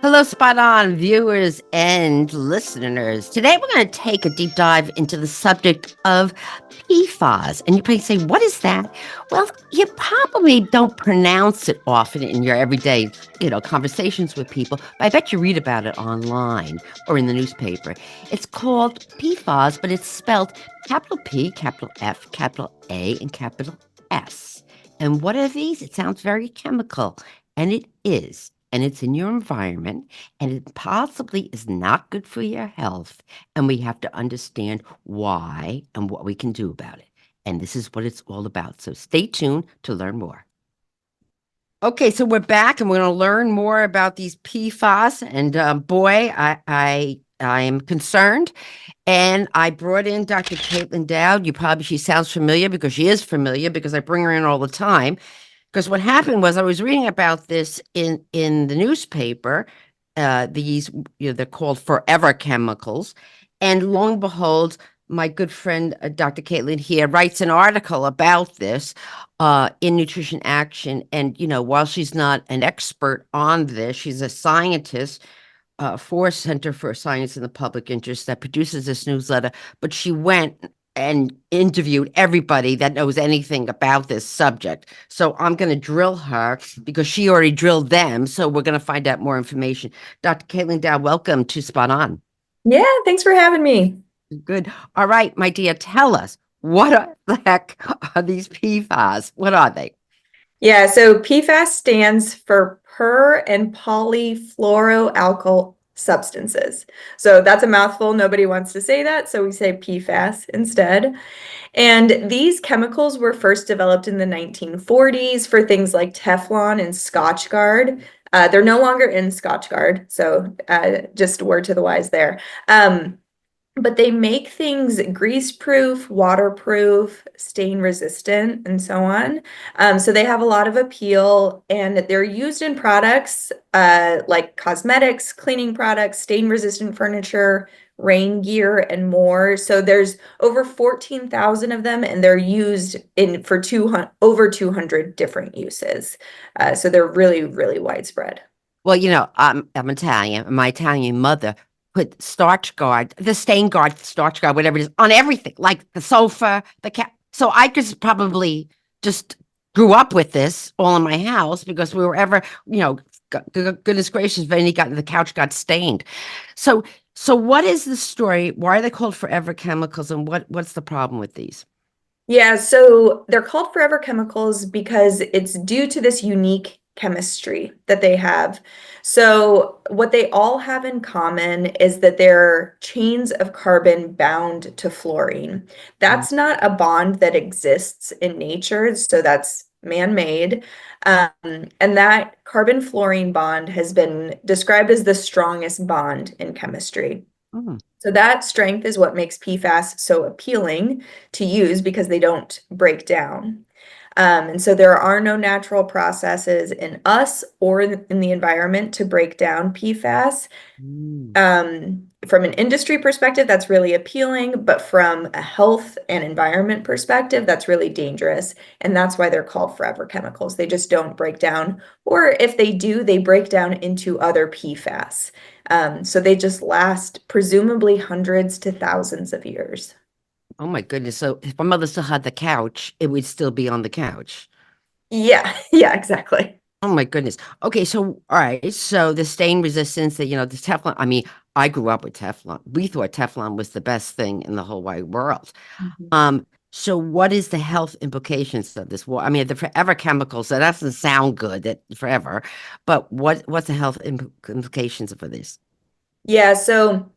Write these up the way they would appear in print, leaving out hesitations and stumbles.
Hello, spot on viewers and listeners. Today we're going to take a deep dive into the subject of PFAS. And you probably say, what is that? Well, you probably don't pronounce it often in your everyday, conversations with people, but I bet you read about it online or in the newspaper. It's called PFAS, but it's spelled capital P, capital F, capital A, and capital S. And what are these? It sounds very chemical, and it is, and it's in your environment, and it possibly is not good for your health. And we have to understand why and what we can do about it. And this is what it's all about. So stay tuned to learn more. Okay, so we're back, and we're going to learn more about these PFAS. And boy, I am concerned. And I brought in Dr. Caitlin Dowd. She sounds familiar because she is familiar because I bring her in all the time. Because what happened was I was reading about this in the newspaper. These, they're called forever chemicals, and lo and behold, my good friend Dr. Caitlin here writes an article about this in Nutrition Action. And while she's not an expert on this, she's a scientist for Center for Science in the Public Interest that produces this newsletter. But she went and interviewed everybody that knows anything about this subject. So I'm going to drill her because she already drilled them. So we're going to find out more information. Dr. Caitlin Dow, welcome to Spot On. Yeah, thanks for having me. Good. All right, my dear, tell us, the heck are these PFAS? What are they? Yeah, so PFAS stands for per and polyfluoroalkyl substances. So that's a mouthful. Nobody wants to say that, so we say PFAS instead. And these chemicals were first developed in the 1940s for things like Teflon and Scotchgard. They're no longer in Scotchgard, so just a word to the wise there. But they make things grease-proof, waterproof, stain-resistant, and so on. So they have a lot of appeal, and they're used in products like cosmetics, cleaning products, stain-resistant furniture, rain gear, and more. So there's over 14,000 of them, and they're used for over 200 different uses. So they're really, really widespread. Well, I'm Italian. My Italian mother put starch guard, the stain guard, starch guard, whatever it is, on everything, like the sofa, the cat. So I just probably just grew up with this all in my house because we were ever, goodness gracious, if the couch got stained. So, so what is the story? Why are they called forever chemicals, and what's the problem with these? Yeah, so they're called forever chemicals because it's due to this unique chemistry that they have. So, what they all have in common is that they're chains of carbon bound to fluorine. That's not a bond that exists in nature, so that's man-made. And that carbon fluorine bond has been described as the strongest bond in chemistry. Mm. So that strength is what makes PFAS so appealing to use because they don't break down. And so there are no natural processes in us or in the environment to break down PFAS. Mm. From an industry perspective, that's really appealing, but from a health and environment perspective, that's really dangerous. And that's why they're called forever chemicals. They just don't break down, or if they do, they break down into other PFAS. So they just last presumably hundreds to thousands of years. Oh my goodness. So if my mother still had the couch, it would still be on the couch. Yeah, yeah, exactly. Oh my goodness. Okay, so all right. So the stain resistance that the Teflon. I mean, I grew up with Teflon. We thought Teflon was the best thing in the whole wide world. Mhm. So what is the health implications of this? Well, I mean, the forever chemicals, that doesn't sound good, that forever, but what's the health implications for this? Yeah, so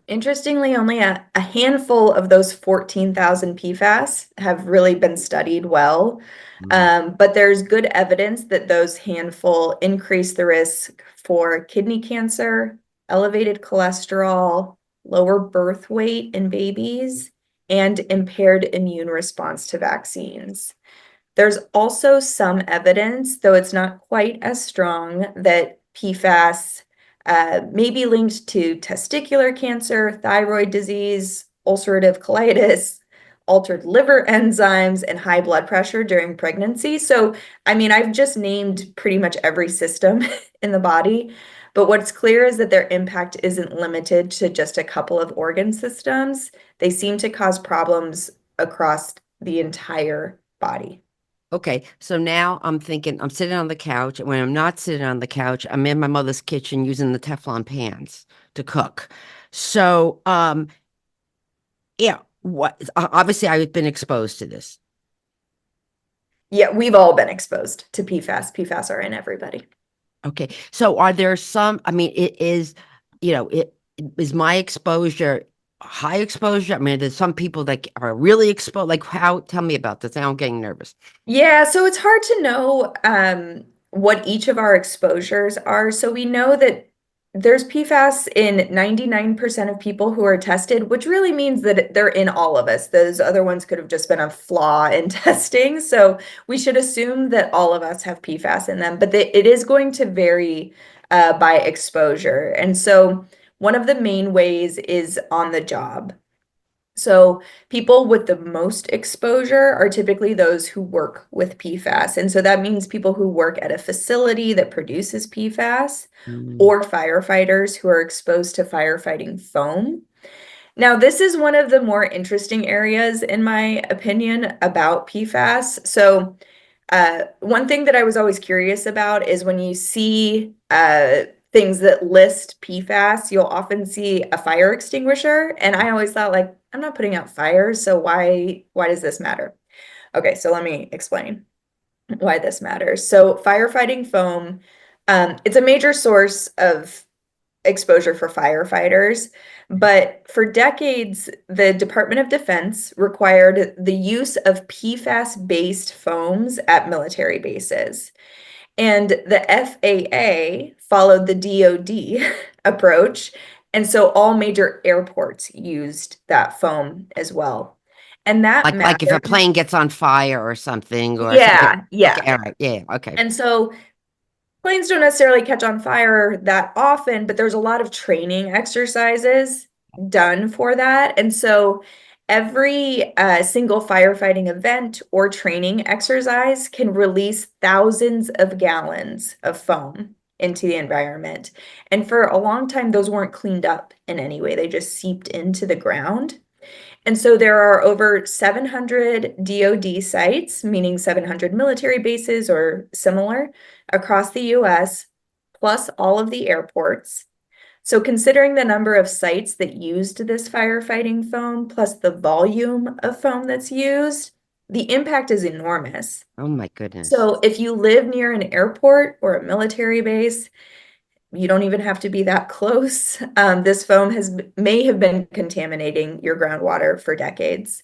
interestingly, only a handful of those 14,000 PFAS have really been studied well. Mm. But there's good evidence that those handful increase the risk for kidney cancer, elevated cholesterol, lower birth weight in babies, and impaired immune response to vaccines. There's also some evidence, though it's not quite as strong, that PFAS may be linked to testicular cancer, thyroid disease, ulcerative colitis, altered liver enzymes, and high blood pressure during pregnancy. So, I mean, I've just named pretty much every system in the body, but what's clear is that their impact isn't limited to just a couple of organ systems. They seem to cause problems across the entire body. Okay, so now I'm thinking I'm sitting on the couch, and when I'm not sitting on the couch, I'm in my mother's kitchen using the Teflon pans to cook. So, yeah, obviously I've been exposed to this. Yeah, we've all been exposed to PFAS. PFAS are in everybody. Okay, so are there some, I mean, it is, it is my exposure high exposure? I mean, there's some people that are really exposed. Like, tell me about this. Now I'm getting nervous. Yeah, so it's hard to know what each of our exposures are. So we know that there's PFAS in 99% of people who are tested, which really means that they're in all of us. Those other ones could have just been a flaw in testing. So we should assume that all of us have PFAS in them, but it is going to vary by exposure. And so one of the main ways is on the job. So people with the most exposure are typically those who work with PFAS. And so that means people who work at a facility that produces PFAS Mm. or firefighters who are exposed to firefighting foam. Now, this is one of the more interesting areas, in my opinion, about PFAS. So one thing that I was always curious about is when you see things that list PFAS, you'll often see a fire extinguisher. And I always thought, like, I'm not putting out fires, so why does this matter? Okay, so let me explain why this matters. So firefighting foam, it's a major source of exposure for firefighters. But for decades, the Department of Defense required the use of PFAS-based foams at military bases. And the FAA followed the DoD approach. And so all major airports used that foam as well. And that Like if a mattered. plane gets on fire or something, or something. Yeah, yeah. Okay, all right, yeah, okay. And so planes don't necessarily catch on fire that often, but there's a lot of training exercises done for that. And so every single firefighting event or training exercise can release thousands of gallons of foam into the environment. And for a long time, those weren't cleaned up in any way, they just seeped into the ground. And so there are over 700 DoD sites, meaning 700 military bases or similar, across the US, plus all of the airports. So considering the number of sites that used this firefighting foam, plus the volume of foam that's used, the impact is enormous. Oh my goodness. So if you live near an airport or a military base, you don't even have to be that close. This foam may have been contaminating your groundwater for decades.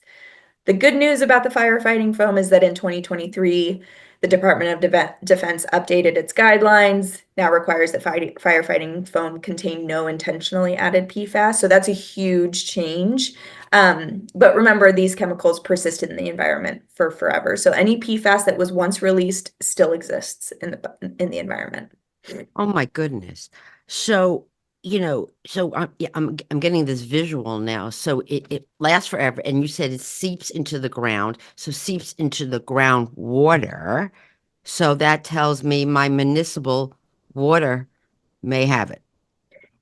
The good news about the firefighting foam is that in 2023, the Department of Defense updated its guidelines, now requires that firefighting foam contain no intentionally added PFAS. So that's a huge change. But remember, these chemicals persist in the environment for forever. So any PFAS that was once released still exists in the environment. Oh my goodness. So, so yeah, I'm getting this visual now. So it lasts forever, and you said it seeps into the ground. So seeps into the groundwater. So that tells me my municipal water may have it.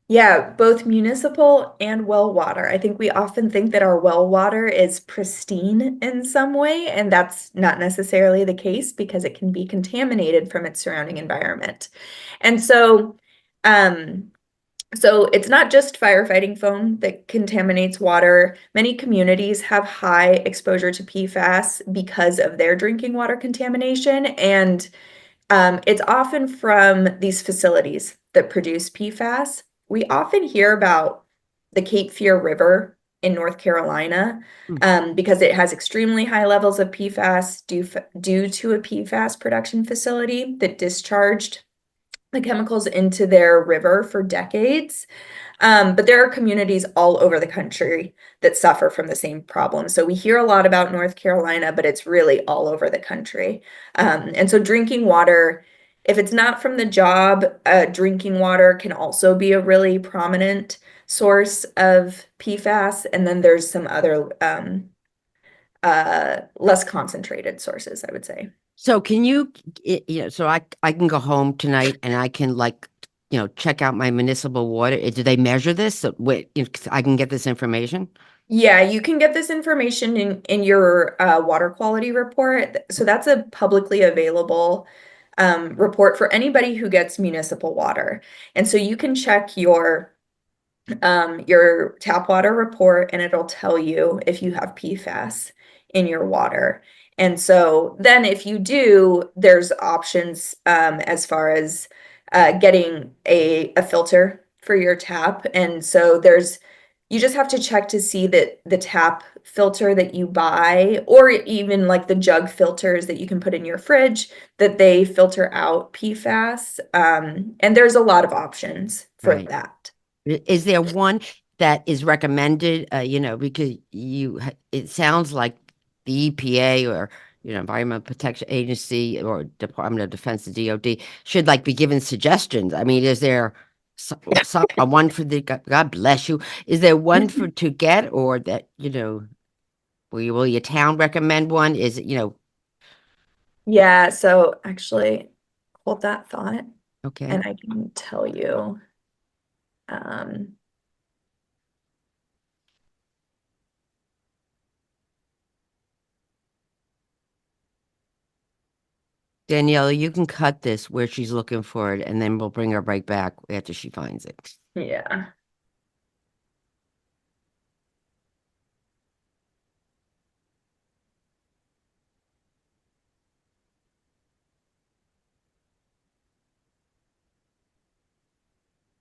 Yeah, both municipal and well water. I think we often think that our well water is pristine in some way, and that's not necessarily the case because it can be contaminated from its surrounding environment. And um, so it's not just firefighting foam that contaminates water. Many communities have high exposure to PFAS because of their drinking water contamination, and it's often from these facilities that produce PFAS. We often hear about the Cape Fear River in North Carolina Hmm. because it has extremely high levels of PFAS due to a PFAS production facility that discharged the chemicals into their river for decades. But there are communities all over the country that suffer from the same problem. So we hear a lot about North Carolina, but it's really all over the country. And so drinking water, if it's not from the job, drinking water can also be a really prominent source of PFAS. And then there's some other less concentrated sources, I would say. So can you, so I can go home tonight and I can like, check out my municipal water. Do they measure this? So wait, 'cause I can get this information? Yeah, you can get this information in your water quality report. So that's a publicly available report for anybody who gets municipal water. And so you can check your tap water report and it'll tell you if you have PFAS in your water. And so then if you do, there's options as far as getting a filter for your tap. And so you just have to check to see that the tap filter that you buy, or even like the jug filters that you can put in your fridge, that they filter out PFAS. And there's a lot of options for Right. that. Is there one that is recommended, because it sounds like the EPA or, Environmental Protection Agency or Department of Defense, the DOD, should like be given suggestions. I mean, is there a one for the, God bless you, is there one for to get or that, will your town recommend one? Is it, Yeah, so actually, hold that thought, okay. and I can tell you. Um, Daniela, you can cut this where she's looking for it, and then we'll bring her right back after she finds it. yeah.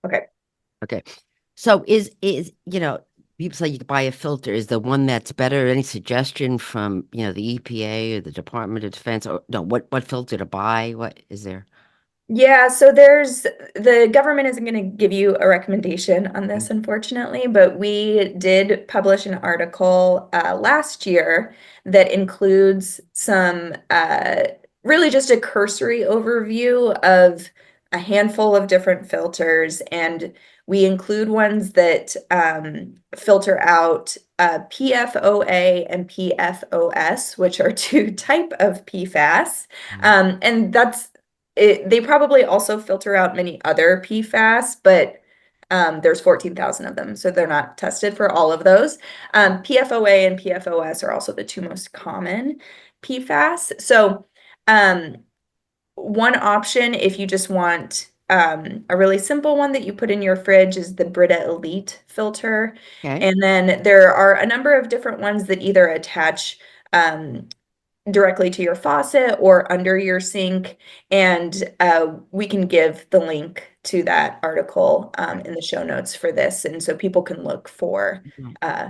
Okay. Okay. So people say you could buy a filter. Is the one that's better? Any suggestion from, the EPA or the Department of Defense or no, what filter to buy? What is there? Yeah, so the government isn't going to give you a recommendation on this, unfortunately, but we did publish an article last year that includes some really just a cursory overview of a handful of different filters, and we include ones that filter out PFOA and PFOS, which are two type of PFAS. Mhm. And they probably also filter out many other PFAS, but there's 14,000 of them, so they're not tested for all of those. PFOA and PFOS are also the two most common PFAS. So um, one option, if you just want a really simple one that you put in your fridge, is the Brita Elite filter. Okay. And then there are a number of different ones that either attach directly to your faucet or under your sink. And we can give the link to that article in the show notes for this. And so people can look uh,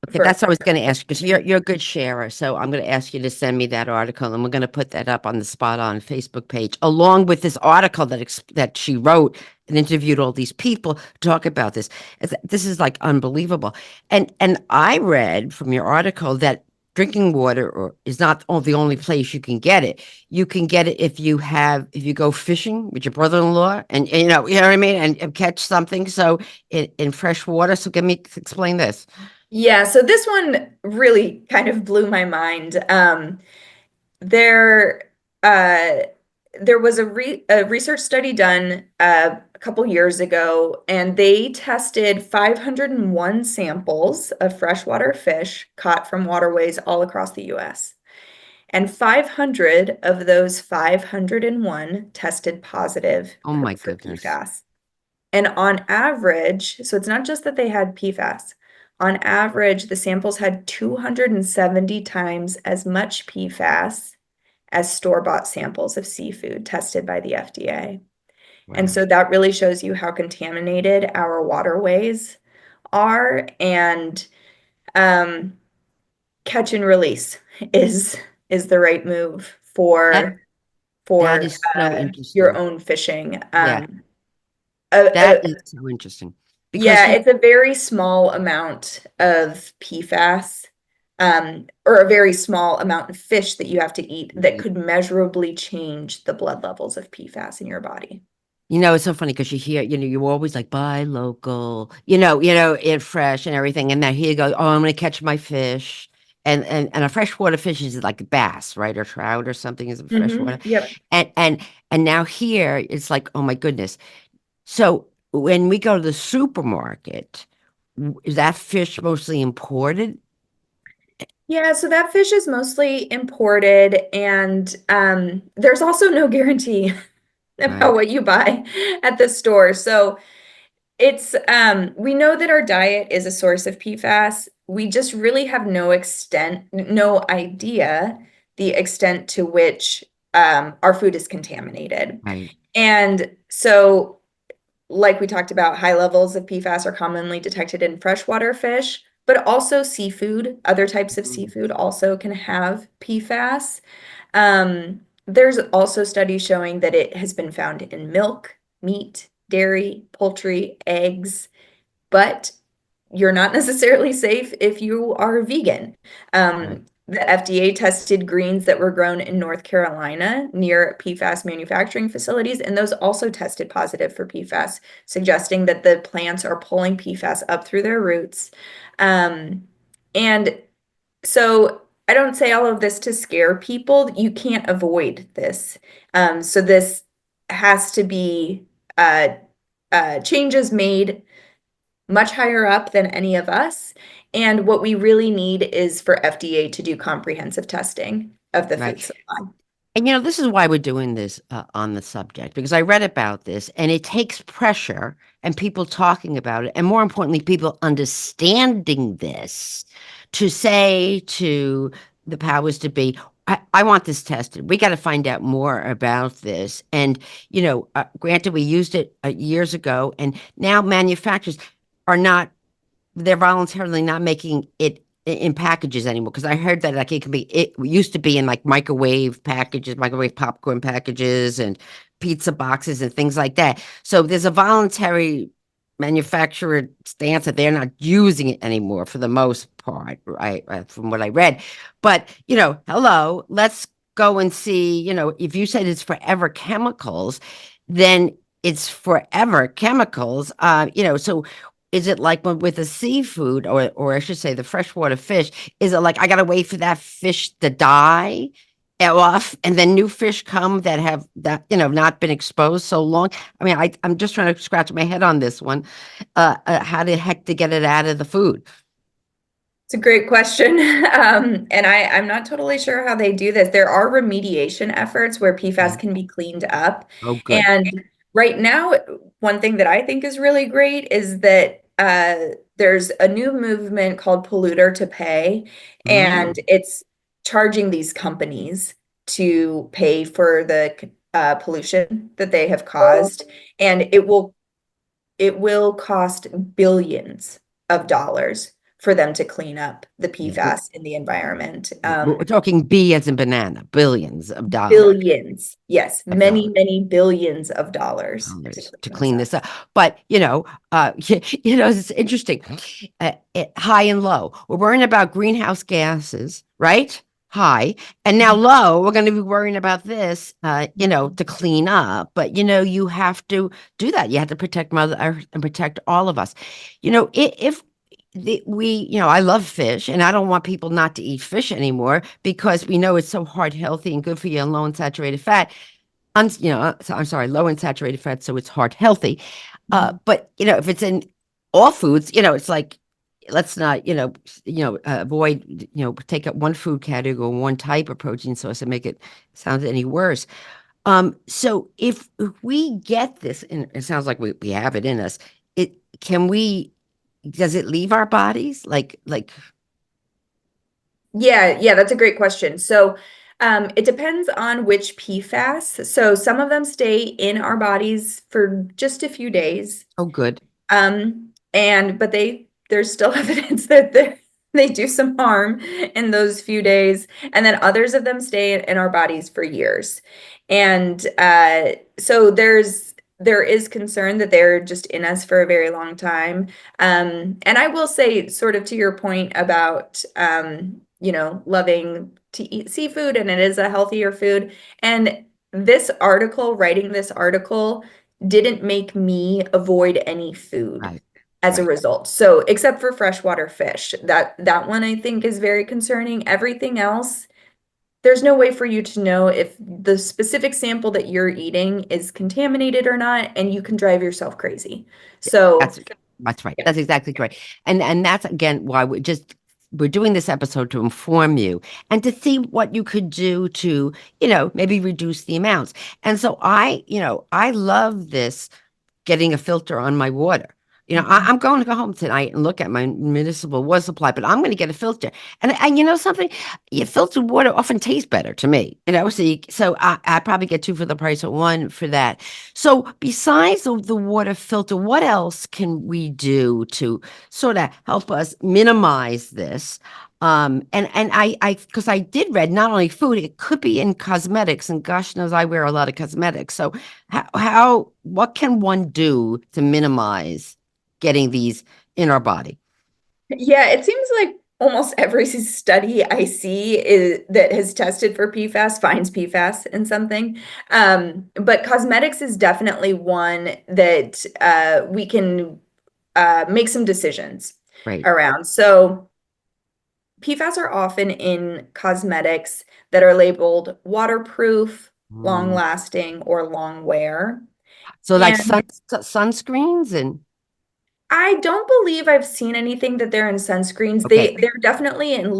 Okay, for that's what I was going to ask you because you're a good sharer. So I'm going to ask you to send me that article, and we're going to put that up on the Spot On Facebook page, along with this article that she wrote and interviewed all these people to talk about this. This is like unbelievable. And I read from your article that drinking water is not the only place you can get it. You can get it if you go fishing with your brother-in-law, and you know what I mean, and catch something. So in fresh water. So explain this. Yeah, so this one really kind of blew my mind. There, uh, there was a research study done a couple years ago, and they tested 501 samples of freshwater fish caught from waterways all across the US. And 500 of those 501 tested positive Oh my for goodness. PFAS. And on average, so it's not just that they had PFAS. On average, the samples had 270 times as much PFAS as store-bought samples of seafood tested by the FDA. And Wow. so that really shows you how contaminated our waterways are. And um, catch and release is is the right move That for that for is so your interesting. own fishing. Yeah, Uh, uh, that is so interesting. Because Yeah, it's a very small amount of PFAS, or a very small amount of fish that you have to eat that could measurably change the blood levels of PFAS in your body. it's so funny because you hear, you're always like buy local, it fresh and everything. And then here you go, oh, I'm gonna catch my fish. and a freshwater fish is like bass, right? Or trout or something is a freshwater. Yep. And and now here it's like, oh my goodness. So when we go to the supermarket, is that fish mostly imported? Yeah, so that fish is mostly imported, and there's also no guarantee about Right. what you buy at the store. So it's we know that our diet is a source of PFAS. We just really have no idea the extent to which our food is contaminated. Right. And so, like we talked about, high levels of PFAS are commonly detected in freshwater fish, but also seafood. Other types of Mhm. seafood also can have PFAS. There's also studies showing that it has been found in milk, meat, dairy, poultry, eggs, but you're not necessarily safe if you are vegan. Right. The FDA tested greens that were grown in North Carolina near PFAS manufacturing facilities, and those also tested positive for PFAS, suggesting that the plants are pulling PFAS up through their roots. Um, and so I don't say all of this to scare people. You can't avoid this. So this has to be uh, changes made much higher up than any of us. And what we really need is for FDA to do comprehensive testing of the Right. food supply. And this is why we're doing this on the subject, because I read about this and it takes pressure and people talking about it, and more importantly, people understanding this to say to the powers to be, I want this tested. We got to find out more about this. And, granted, we used it years ago, and now manufacturers are not they're voluntarily not making it in packages anymore because I heard that like it used to be in like microwave packages, microwave popcorn packages and pizza boxes and things like that. So there's a voluntary manufacturer stance that they're not using it anymore for the most part, right? From what I read. But, hello, let's go and see, if you said it's forever chemicals, then it's forever chemicals. So is it like with the seafood, or I should say the freshwater fish? Is it like I gotta wait for that fish to die off, and then new fish come that have that not been exposed so long? I mean, I'm just trying to scratch my head on this one. How the heck to get it out of the food? It's a great question. And I'm not totally sure how they do this. There are remediation efforts where PFAS Okay. can be cleaned up. Oh, good. And right now, one thing that I think is really great is that there's a new movement called polluter to pay, and Mm, it's charging these companies to pay for the pollution that they have caused. And it will cost billions of dollars for them to clean up the yeah. PFAS in the environment. We're talking B as in banana, billions of dollars. Billions, yes, Of dollars. many, many billions of dollars to Dollars to clean this clean up. this up. But it's interesting. High and low. We're worrying about greenhouse gases, right? High, and now low. We're going to be worrying about this, to clean up. But you have to do that. You have to protect Mother Earth and protect all of us. If I love fish, and I don't want people not to eat fish anymore because we know it's so heart healthy and good for you and low in saturated fat. I'm sorry, low in saturated fat, so it's heart healthy. Mhm. But if it's in all foods, it's like let's not, avoid, take up one food category or one type of protein source and make it sound any worse. So if we get this, and it sounds like we have it in us, it can we does it leave our bodies? Like Yeah, that's a great question. So, it depends on which PFAS. So, some of them stay in our bodies for just a few days. oh good. And but there's still evidence that they do some harm in those few days, and then others of them stay in our bodies for years. And so there is concern that they're just in us for a very long time. And I will say, sort of to your point about loving to eat seafood, and it is a healthier food. And writing this article didn't make me avoid any food. Right. as a Right. result. So, except for freshwater fish, that one I think is very concerning. Everything else, there's no way for you to know if the specific sample that you're eating is contaminated or not, and you can drive yourself crazy. So, That's that's right. yeah. That's exactly correct. And that's again why we're doing this episode to inform you and to see what you could do to, maybe reduce the amounts. And so I love this getting a filter on my water. Mhm. I'm going to go home tonight and look at my municipal water supply, but I'm going to get a filter. And you know something? Filtered water often tastes better to me. So I probably get two for the price of one for that. So besides the water filter, what else can we do to sort of help us minimize this? Because I did read not only food, it could be in cosmetics, and gosh knows I wear a lot of cosmetics. So what can one do to minimize getting these in our body? Yeah, it seems like almost every study I see that has tested for PFAS finds PFAS in something. But cosmetics is definitely one that we can make some decisions Right. around. So PFAS are often in cosmetics that are labeled waterproof, long Mm. lasting, or long wear. So like And sunscreens and I don't believe I've seen anything that they're in sunscreens. okay, They're definitely in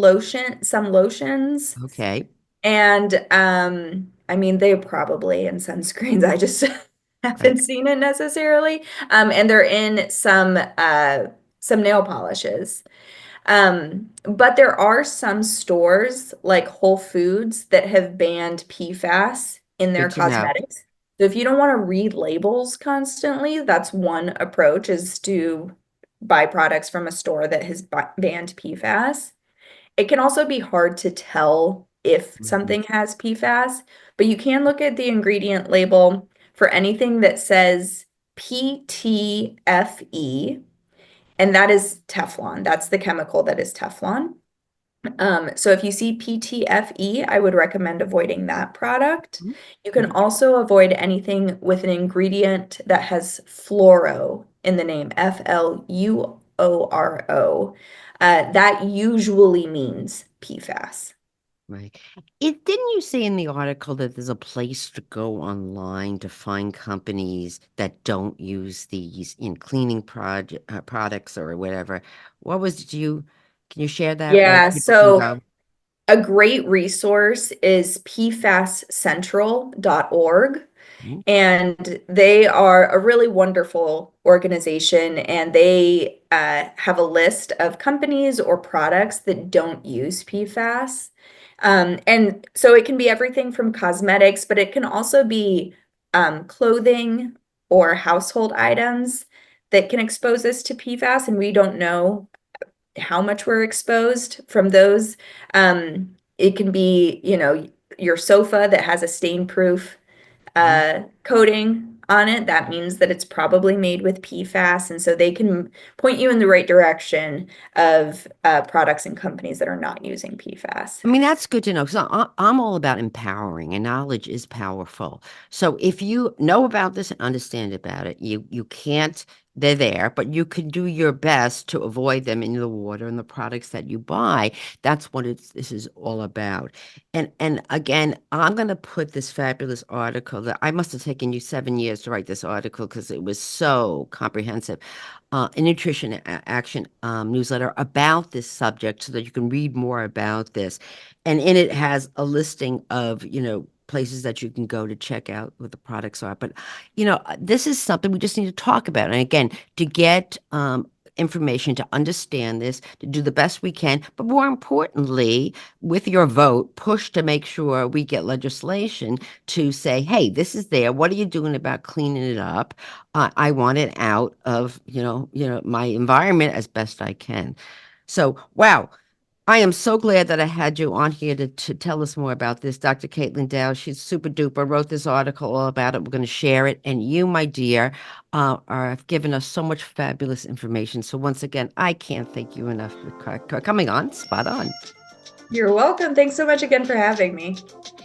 some lotions. okay, And I mean they're probably in sunscreens. I just haven't right. seen it necessarily. And they're in some nail polishes. But there are some stores like Whole Foods that have banned PFAS in their Good to know. cosmetics. So if you don't want to read labels constantly, that's one approach is to buy products from a store that has banned PFAS. It can also be hard to tell if Mhm. something has PFAS, but you can look at the ingredient label for anything that says PTFE, and that is Teflon. That's the chemical that is Teflon. So if you see PTFE, I would recommend avoiding that product. You can Mhm. also avoid anything with an ingredient that has fluoro in the name, FLUORO. That usually means PFAS. Right. Didn't you say in the article that there's a place to go online to find companies that don't use these in cleaning products or whatever? Can you share that where Yeah, people can so go? a great resource is pfascentral.org. Mhm. And they are a really wonderful organization, and they have a list of companies or products that don't use PFAS. And so it can be everything from cosmetics, but it can also be clothing or household items that can expose us to PFAS, and we don't know how much we're exposed from those. It can be, your sofa that has a stain-proof Mhm. coating on it. That means that it's probably made with PFAS, and so they can point you in the right direction of products and companies that are not using PFAS. I mean, that's good to know because I'm all about empowering, and knowledge is powerful. So if you know about this and understand about it, you can't, they're there, but you can do your best to avoid them in the water and the products that you buy. That's what this is all about. And again, I'm going to put this fabulous article that I must have taken you 7 years to write this article because it was so comprehensive a nutrition action newsletter about this subject so that you can read more about this. And in it has a listing of, places that you can go to check out what the products are. But, this is something we just need to talk about. And again, to get information, to understand this, to do the best we can, but more importantly, with your vote, push to make sure we get legislation to say, hey, this is there. What are you doing about cleaning it up? I want it out of, my environment as best I can. So, wow. I am so glad that I had you on here to tell us more about this. Dr. Caitlin Dow, she's super duper, wrote this article all about it. We're going to share it. And you, my dear, have given us so much fabulous information. So once again, I can't thank you enough for coming on. Spot on. You're welcome. Thanks so much again for having me.